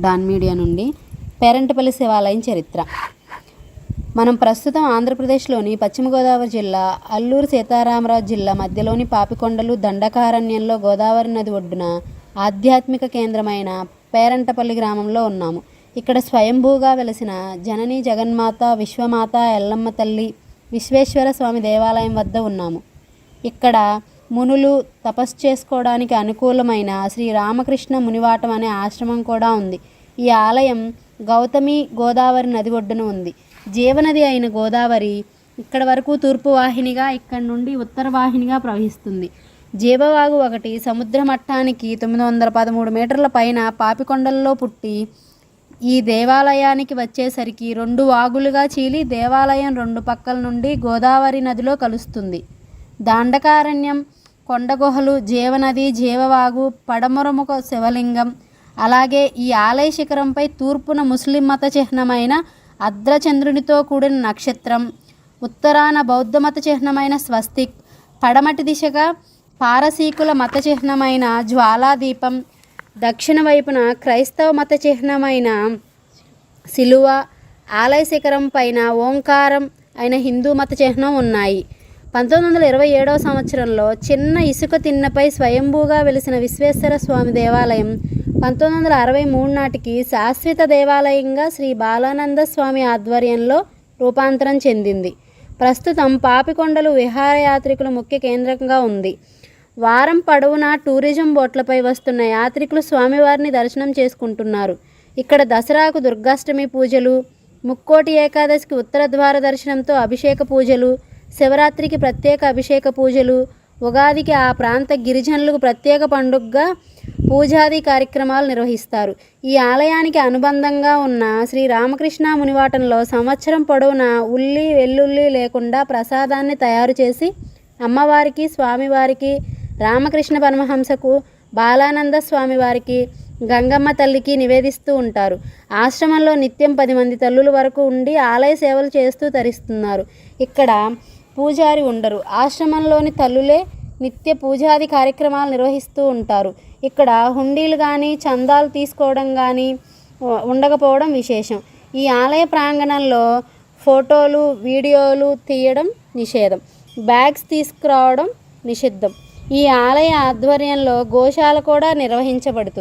Don media నుండి. పేరంటపల్లి శివాలయం చరిత్ర. మనం ప్రస్తుతం ఆంధ్రప్రదేశ్లోని పశ్చిమ గోదావరి జిల్లా అల్లూరు సీతారామరాజు జిల్లా మధ్యలోని పాపికొండలు దండకారణ్యంలో గోదావరి నది ఒడ్డున ఆధ్యాత్మిక కేంద్రమైన పేరంటపల్లి గ్రామంలో ఉన్నాము. ఇక్కడ స్వయంభూగా వెలసిన జనని జగన్మాత విశ్వమాత ఎల్లమ్మ తల్లి విశ్వేశ్వర స్వామి దేవాలయం వద్ద ఉన్నాము. ఇక్కడ మునులు తపస్సు చేసుకోవడానికి అనుకూలమైన శ్రీ రామకృష్ణ మునివాటం అనే ఆశ్రమం కూడా ఉంది. ఈ ఆలయం గౌతమి గోదావరి నది ఒడ్డున ఉంది. జీవనది అయిన గోదావరి ఇక్కడ వరకు తూర్పు వాహినిగా, ఇక్కడ నుండి ఉత్తర వాహినిగా ప్రవహిస్తుంది. జీవవాగు ఒకటి సముద్ర మట్టానికి 913 మీటర్ల పైన పాపికొండల్లో పుట్టి ఈ దేవాలయానికి వచ్చేసరికి 2 వాగులుగా చీలి దేవాలయం 2 పక్కల నుండి గోదావరి నదిలో కలుస్తుంది. దండకారణ్యం, కొండగుహలు, జీవనది, జీవవాగు, పడమరముఖ శివలింగం, అలాగే ఈ ఆలయ శిఖరంపై తూర్పున ముస్లిం మత చిహ్నమైన అర్ధచంద్రునితో కూడిన నక్షత్రం, ఉత్తరాన బౌద్ధ మత చిహ్నమైన స్వస్తిక్, పడమటి దిశగా పారసీకుల మత చిహ్నమైన జ్వాలాదీపం, దక్షిణ వైపున క్రైస్తవ మత చిహ్నమైన శిలువ, ఆలయ శిఖరం పైన ఓంకారం అయిన హిందూ మత చిహ్నం ఉన్నాయి. 1927వ సంవత్సరంలో చిన్న ఇసుక తిన్నపై స్వయంభూగా వెలిసిన విశ్వేశ్వర స్వామి దేవాలయం 1963 నాటికి శాశ్వత దేవాలయంగా శ్రీ బాలానంద స్వామి ఆధ్వర్యంలో రూపాంతరం చెందింది. ప్రస్తుతం పాపికొండలు విహారయాత్రికుల ముఖ్య కేంద్రంగా ఉంది. వారం పొడవునా టూరిజం బోట్లపై వస్తున్న యాత్రికులు స్వామివారిని దర్శనం చేసుకుంటున్నారు. ఇక్కడ దసరాకు దుర్గాష్టమి పూజలు, ముక్కోటి ఏకాదశికి ఉత్తర ద్వార దర్శనంతో అభిషేక పూజలు, శివరాత్రికి ప్రత్యేక అభిషేక పూజలు, ఉగాదికి ఆ ప్రాంత గిరిజనులకు ప్రత్యేక పండుగగా పూజాది కార్యక్రమాలు నిర్వహిస్తారు. ఈ ఆలయానికి అనుబంధంగా ఉన్న శ్రీ రామకృష్ణ మునివాటంలో సంవత్సరం పొడవునా ఉల్లి వెల్లుల్లి లేకుండా ప్రసాదాన్ని తయారు చేసి అమ్మవారికి, స్వామివారికి, రామకృష్ణ పరమహంసకు, బాలానంద స్వామివారికి, గంగమ్మ తల్లికి నివేదిస్తూ ఉంటారు. ఆశ్రమంలో నిత్యం 10 మంది తల్లుల వరకు ఉండి ఆలయ సేవలు చేస్తూ తరిస్తున్నారు. ఇక్కడ పూజారి ఉండరు. ఆశ్రమంలోని తల్లులే నిత్య పూజాది కార్యక్రమాలు నిర్వహిస్తూ ఉంటారు. ఇక్కడ హుండీలు కానీ చందాలు తీసుకోవడం కానీ ఉండకపోవడం విశేషం. ఈ ఆలయ ప్రాంగణంలో ఫోటోలు, వీడియోలు తీయడం నిషేధం. బ్యాగ్స్ తీసుకురావడం నిషిద్ధం. ఈ ఆలయ ఆధ్వర్యంలో గోశాల కూడా నిర్వహించబడుతుంది.